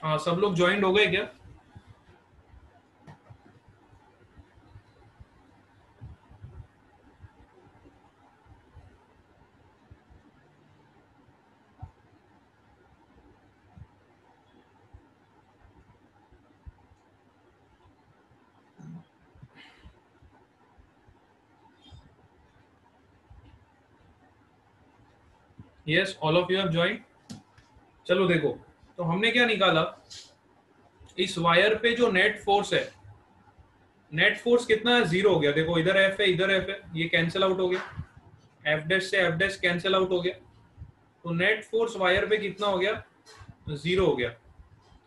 हाँ, सब लोग ज्वाइंट हो गए क्या? Yes, all of you have joint. चलो देखो, तो हमने क्या निकाला, इस वायर पे जो नेट फोर्स है, नेट फोर्स कितना है? 0 हो गया। देखो इधर एफ है, इधर एफ है, ये कैंसिल आउट हो गया, एफ डैश से एफ डैश कैंसिल आउट हो गया। तो नेट फोर्स वायर पे कितना हो गया? 0 हो गया,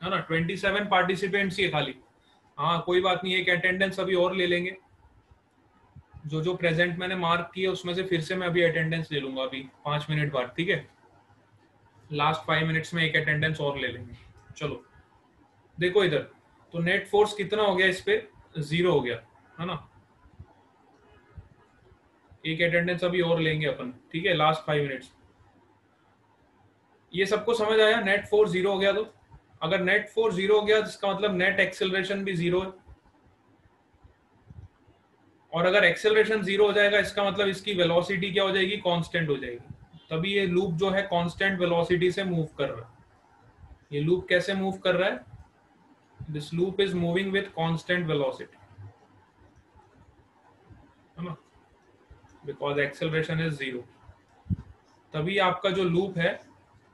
है ना। 27 पार्टिसिपेंट्स ही है खाली। हाँ कोई बात नहीं, एक अटेंडेंस अभी और ले लेंगे। जो जो प्रेजेंट मैंने मार्क किए उसमें से फिर से मैं अभी अटेंडेंस ले लूंगा अभी 5 मिनट बाद, ठीक है। लास्ट 5 मिनट्स में एक अटेंडेंस और ले लेंगे। चलो देखो इधर, तो नेट फोर्स कितना हो गया इस पे? 0 हो गया, है ना। एक अटेंडेंस अभी और लेंगे अपन, ठीक है, लास्ट 5 मिनट्स। ये सबको समझ आया? नेट फोर्स 0 हो गया, तो अगर नेट फोर्स 0 हो गया तो इसका मतलब नेट एक्सेलरेशन भी 0 है। और अगर एक्सेलरेशन 0 हो जाएगा इसका मतलब इसकी वेलोसिटी क्या हो जाएगी? कांस्टेंट हो जाएगी। तभी ये लूप जो है कांस्टेंट वेलोसिटी से मूव कर रहा है। ये लूप कैसे मूव कर रहा है? This loop is moving with constant velocity, है ना, बिकॉज एक्सेलरेशन इज 0। तभी आपका जो लूप है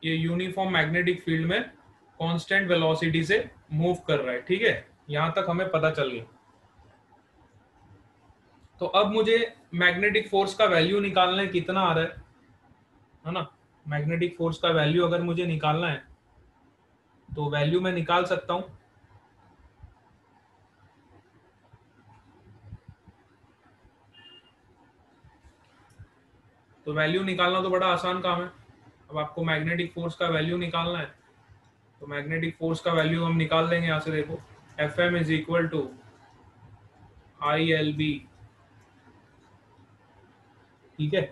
ये यूनिफॉर्म मैग्नेटिक फील्ड में कांस्टेंट वेलोसिटी से मूव कर रहा है, ठीक है। यहां तक हमें पता चल गया। तो अब मुझे मैग्नेटिक फोर्स का वैल्यू निकालना है, कितना आ रहा है ना। मैग्नेटिक फोर्स का वैल्यू अगर मुझे निकालना है तो वैल्यू मैं निकाल सकता हूं। तो वैल्यू निकालना तो बड़ा आसान काम है। अब आपको मैग्नेटिक फोर्स का वैल्यू निकालना है, तो मैग्नेटिक फोर्स का वैल्यू हम निकाल देंगे यहाँ से। देखो F M is equal to I L B, ठीक है।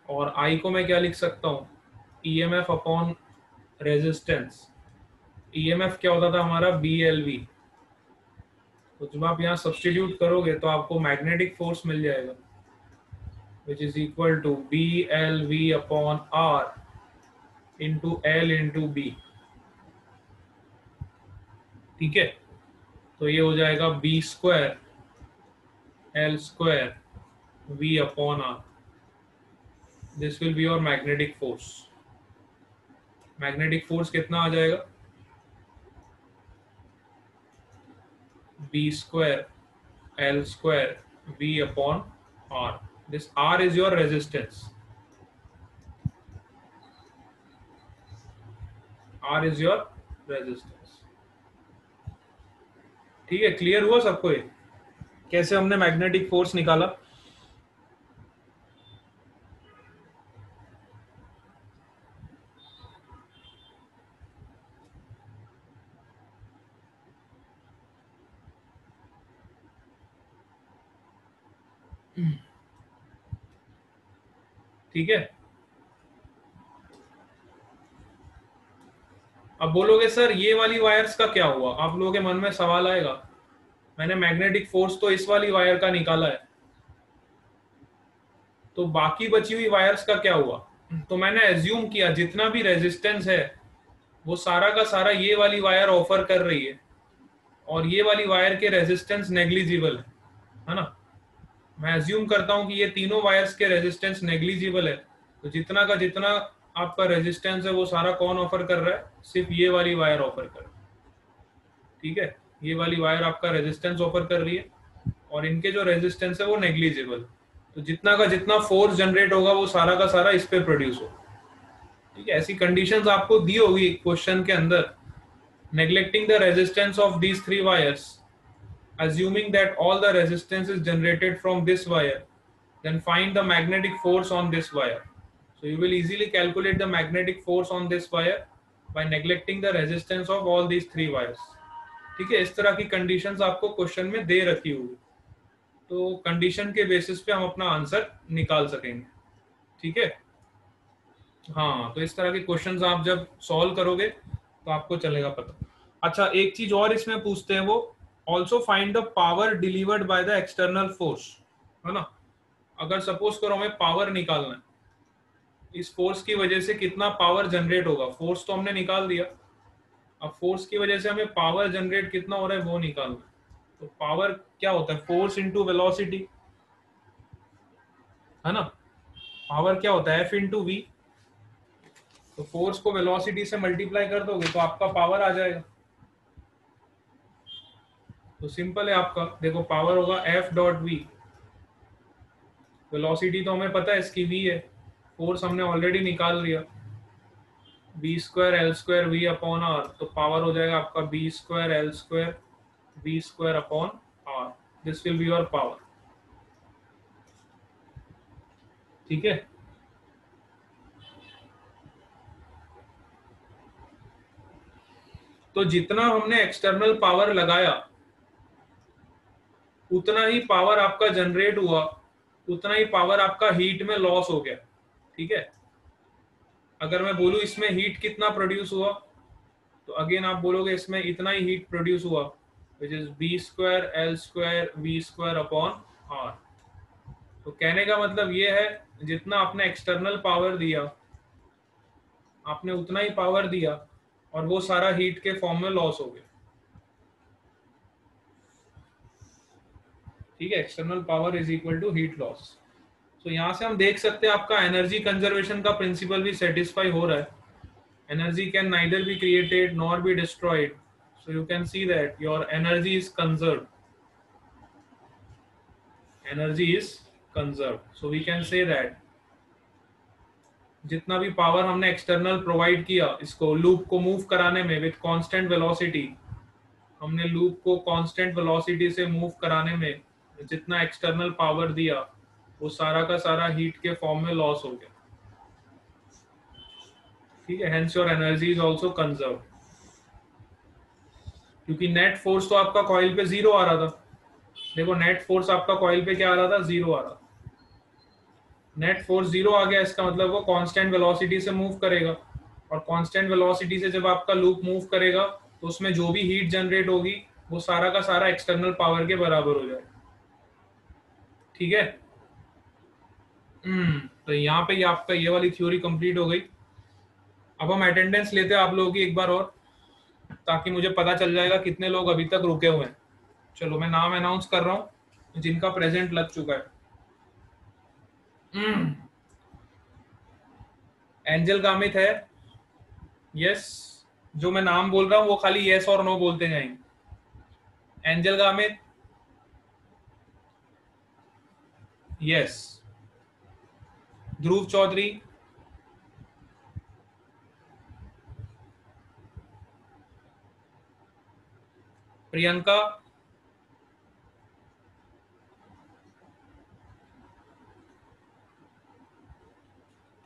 और आई को मैं क्या लिख सकता हूँ? EMF upon resistance. ईएमएफ क्या होता था हमारा? B L V. तो जब आप यहाँ सब्सटीट्यूट करोगे तो आपको मैग्नेटिक फोर्स मिल जाएगा, which is equal to B L V upon R into L into B, ठीक है। तो ये हो जाएगा B square L square V upon R. This will be your magnetic force. Magnetic force कितना आ जाएगा? B square L square V upon R. This R is your resistance, R is your resistance, ठीक है। Clear हुआ सबको ये कैसे हमने मैग्नेटिक फोर्स निकाला? ठीक है। अब बोलोगे सर ये वाली वायर्स का क्या हुआ? आप लोगों के मन में सवाल आएगा, मैंने मैग्नेटिक फोर्स तो इस वाली वायर का निकाला है, तो बाकी बची हुई वायर्स का क्या हुआ? तो मैंने एज्यूम किया जितना भी रेजिस्टेंस है वो सारा का सारा ये वाली वायर ऑफर कर रही है, और ये वाली वायर के रेजिस्टेंस नेग्लिजिबल है ना। मैं एज्यूम करता हूं कि ये तीनों वायर्स के रेजिस्टेंस नेग्लिजिबल है। तो जितना का जितना आपका रेजिस्टेंस है वो सारा कौन ऑफर कर रहा है? सिर्फ ये वाली वायर ऑफर कर रहा है, ठीक है। ये वाली वायर आपका रेजिस्टेंस ऑफर कर रही है और इनके जो रेजिस्टेंस है वो नेग्लिजिबल। तो जितना का जितना फोर्स जनरेट होगा वो सारा का सारा इस पे प्रोड्यूस होगा, ठीक है। ऐसी कंडीशंस आपको दी होगी क्वेश्चन के अंदर। Neglecting the resistance of these three wires, assuming that all the resistance is generated from this wire, then find the magnetic force on this wire. So you will easily calculate the magnetic force on this wire by neglecting the resistance of all these three wires. ठीक है, इस तरह की conditions आपको question में दे रखी होगी, तो कंडीशन के बेसिस पे हम अपना आंसर निकाल सकेंगे, ठीक है। हाँ, तो इस तरह के क्वेश्चंस आप जब सॉल्व करोगे तो आपको चलेगा पता। अच्छा, एक चीज और इसमें पूछते हैं वो, also find the power delivered by the external force, है ना। अगर सपोज करो हमें पावर निकालना है, इस फोर्स की वजह से कितना पावर जनरेट होगा, फोर्स तो हमने निकाल दिया, अब फोर्स की वजह से हमें पावर जनरेट कितना हो रहा है वो निकालना है। तो पावर क्या होता है, फोर्स इंटू वेलोसिटी, है ना। पावर क्या होता है, एफ इंटू वी। तो फोर्स को वेलोसिटी से मल्टीप्लाई कर दोगे तो आपका पावर आ जाएगा। तो सिंपल है आपका, देखो पावर होगा एफ डॉट वी, वेलोसिटी तो हमें पता है इसकी वी है, फोर्स हमने ऑलरेडी निकाल लिया, B square L square V upon R, तो पावर हो जाएगा आपका B square L square V square upon R, this will be your power. ठीक है। तो जितना हमने एक्सटर्नल पावर लगाया उतना ही पावर आपका जनरेट हुआ, उतना ही पावर आपका हीट में लॉस हो गया। ठीक है। अगर मैं बोलूं इसमें हीट कितना प्रोड्यूस हुआ, तो अगेन आप बोलोगे इसमें इतना ही हीट प्रोड्यूस हुआ, which is B square L square V square upon R. तो कहने का मतलब ये है, जितना आपने एक्सटर्नल पावर दिया आपने उतना ही पावर दिया, और वो सारा हीट के फॉर्म में लॉस हो गया। ठीक है, external power is equal to heat loss. तो यहां से हम देख सकते हैं आपका एनर्जी कंजर्वेशन का प्रिंसिपल भी सेटिस्फाई हो रहा है। Energy can neither be created nor be destroyed, so you can see that your energy is conserved, energy is conserved, so we can say that जितना भी पावर हमने एक्सटर्नल प्रोवाइड किया इसको लूप को मूव कराने में विथ कांस्टेंट वेलोसिटी, हमने loop को कांस्टेंट वेलोसिटी से मूव कराने में जितना एक्सटर्नल पावर दिया वो सारा का सारा हीट के फॉर्म में लॉस हो गया। ठीक है, hence your energy is also conserve, क्योंकि नेट फोर्स तो आपका कॉइल पे जीरो आ रहा था। देखो नेट फोर्स आपका कॉइल पे क्या आ रहा था, जीरो आ रहा था। नेट फोर्स जीरो आ गया, इसका मतलब वो कांस्टेंट वेलोसिटी से मूव करेगा, और कांस्टेंट वेलोसिटी से जब आपका लूप मूव करेगा तो उसमें जो भी हीट जनरेट होगी वो सारा का सारा एक्सटर्नल पावर के बराबर हो जाएगा। ठीक है। तो यहाँ पे ये आपका ये वाली थ्योरी कंप्लीट हो गई। अब हम अटेंडेंस लेते हैं आप लोगों की एक बार और, ताकि मुझे पता चल जाएगा कितने लोग अभी तक रुके हुए हैं। चलो मैं नाम अनाउंस कर रहा हूँ जिनका प्रेजेंट लग चुका है। एंजल गामित है, यस। जो मैं नाम बोल रहा हूँ वो खाली यस और नो बोलते जाएंगे। Angel Gamit, yes. Dhruv Chaudhary, Priyanka,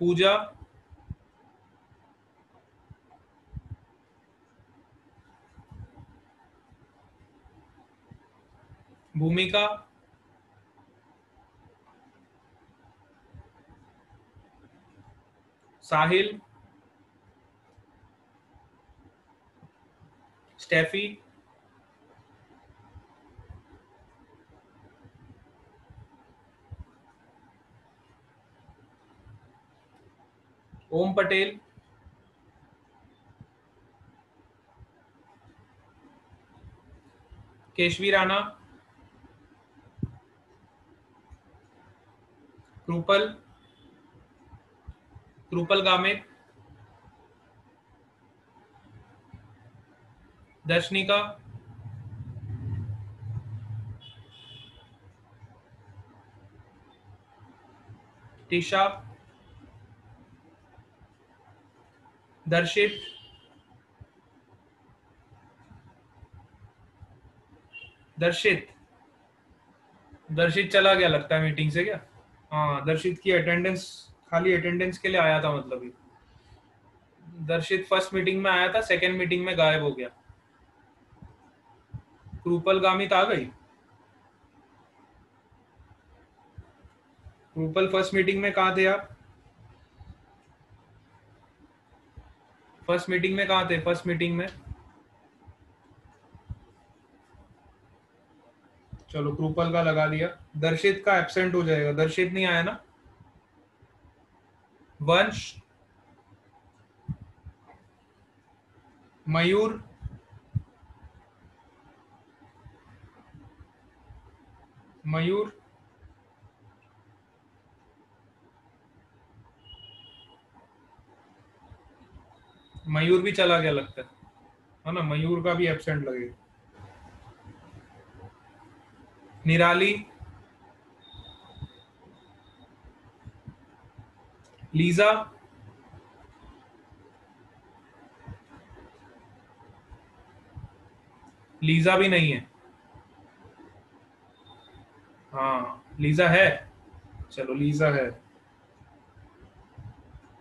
Pooja, Bhumika, Sahil, Steffi, Om Patel, Keshvi Rana, Kripal, Kripal Gamit, Darshnika, Tisha, Darshit, Darshit, दर्शित चला गया लगता है मीटिंग से क्या। हाँ, दर्शित की अटेंडेंस, खाली अटेंडेंस के लिए आया था मतलब ही। दर्शित फर्स्ट मीटिंग में आया था, सेकंड मीटिंग में गायब हो गया। कृपल गामित आ गई। कृपल फर्स्ट मीटिंग में कहाँ थे आप? फर्स्ट मीटिंग में कहाँ थे? फर्स्ट मीटिंग में चलो क्रूपल का लगा दिया। दर्शित का एब्सेंट हो जाएगा, दर्शित नहीं आया ना। वंश, मयूर, मयूर, मयूर भी चला गया लगता है ना, मयूर का भी एब्सेंट लगेगा। निराली, लीजा, लीजा भी नहीं है। हाँ लीजा है, चलो लीजा है।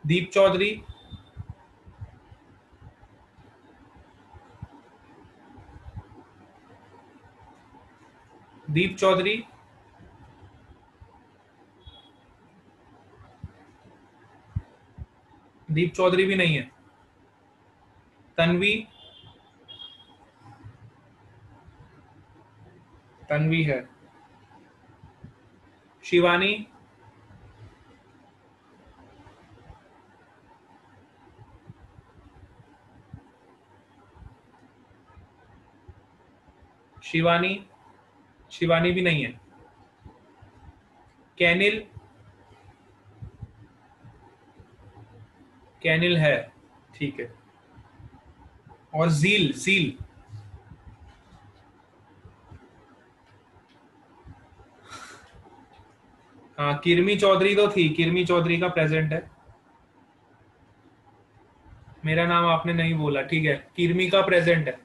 दीप चौधरी, दीप चौधरी, दीप चौधरी भी नहीं है। तन्वी, तन्वी है। शिवानी, शिवानी, शिवानी भी नहीं है। कैनिल, कैनिल है, ठीक है। और जील, जील, हाँ किरमी चौधरी तो थी, किरमी चौधरी का प्रेजेंट है। मेरा नाम आपने नहीं बोला, ठीक है, किरमी का प्रेजेंट है।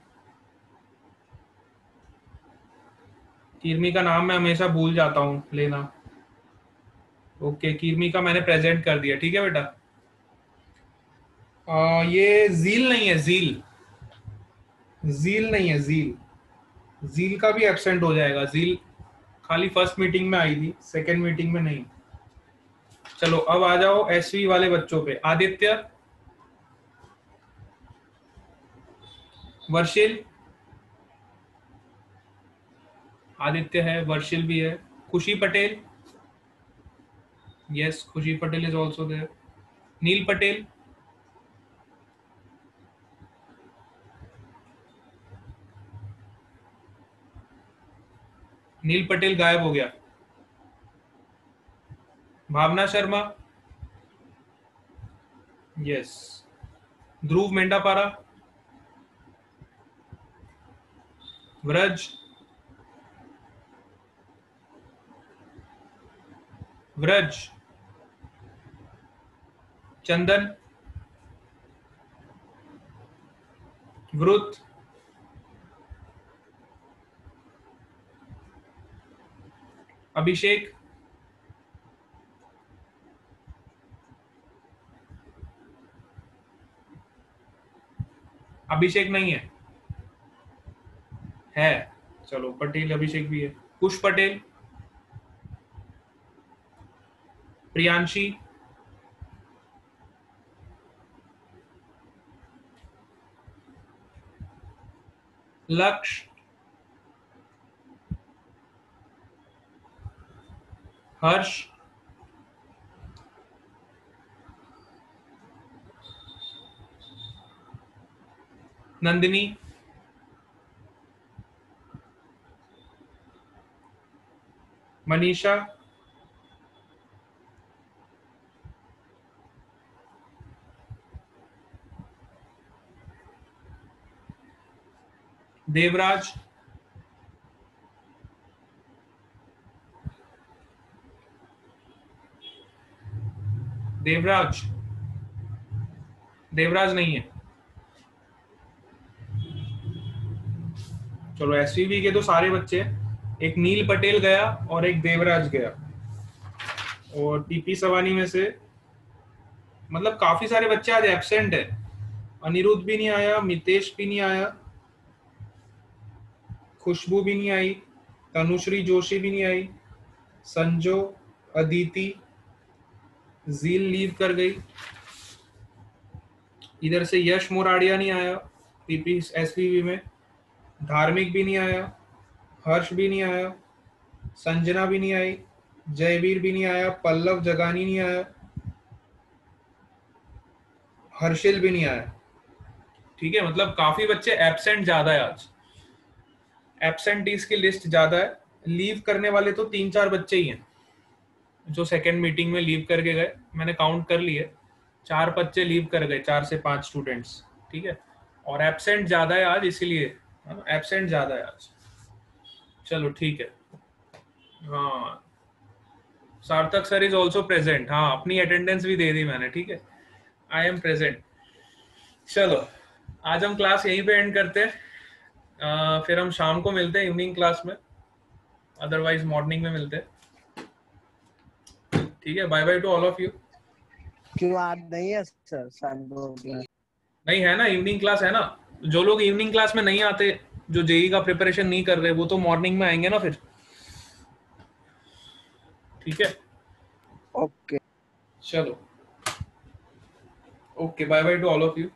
किरमी का नाम मैं हमेशा भूल जाता हूँ लेना। ओके, किरमी का मैंने प्रेजेंट कर दिया, ठीक है बेटा। ये जील नहीं है, जील, जील नहीं है, जील, जील का भी एब्सेंट हो जाएगा। जील खाली फर्स्ट मीटिंग में आई थी, सेकंड मीटिंग में नहीं। चलो अब आ जाओ एसवी वाले बच्चों पे। आदित्य, वर्षिल, आदित्य है, वर्षिल भी है। खुशी पटेल, यस खुशी पटेल इज ऑल्सो देयर। नील पटेल, नील पटेल गायब हो गया। भावना शर्मा, यस। ध्रुव मेंढापारा, व्रज, व्रज, चंदन, वृत, अभिषेक, अभिषेक नहीं है, है चलो पटेल अभिषेक भी है। कुश पटेल, प्रियांशी, लक्ष्य, हर्ष, नंदिनी, मनीषा, देवराज, देवराज, देवराज नहीं है। चलो एसवीबी के तो सारे बच्चे, एक नील पटेल गया और एक देवराज गया। और टीपी सवानी में से मतलब काफी सारे बच्चे आज एब्सेंट है। अनिरुद्ध भी नहीं आया, मितेश भी नहीं आया, खुशबू भी नहीं आई, तनुश्री जोशी भी नहीं आई, संजो, अदिति, जील लीव कर गई, इधर से यश मोराडिया नहीं आया पीपी एसपीवी में, धार्मिक भी नहीं आया, हर्ष भी नहीं आया, संजना भी नहीं आई, जयवीर भी नहीं आया, पल्लव जगानी नहीं आया, हर्षिल भी नहीं आया। ठीक है, मतलब काफी बच्चे एब्सेंट ज्यादा है आज, एब्सेंटीज की लिस्ट ज्यादा है। लीव करने वाले तो 3-4 बच्चे ही हैं जो सेकेंड मीटिंग में लीव करके गए, मैंने काउंट कर लिए, 4 बच्चे लीव कर गए, 4 से 5 स्टूडेंट्स। ठीक है, और एब्सेंट ज्यादा है आज, इसीलिए एब्सेंट ज्यादा है आज। चलो ठीक है। हाँ, सार्थक सर इज ऑल्सो प्रेजेंट, हाँ अपनी अटेंडेंस भी दे दी मैंने। ठीक है, आई एम प्रेजेंट। चलो आज हम क्लास यहीं पे एंड करते हैं, फिर हम शाम को मिलते हैं इवनिंग क्लास में, अदरवाइज मॉर्निंग में मिलते हैं। ठीक है, bye bye to all of you. क्यों आज नहीं है सर? शाम को नहीं है ना, इवनिंग क्लास है ना। जो लोग इवनिंग क्लास में नहीं आते, जो जेई का प्रिपरेशन नहीं कर रहे, वो तो मॉर्निंग में आएंगे ना फिर। ठीक है, ओके। चलो okay, bye bye to all of you.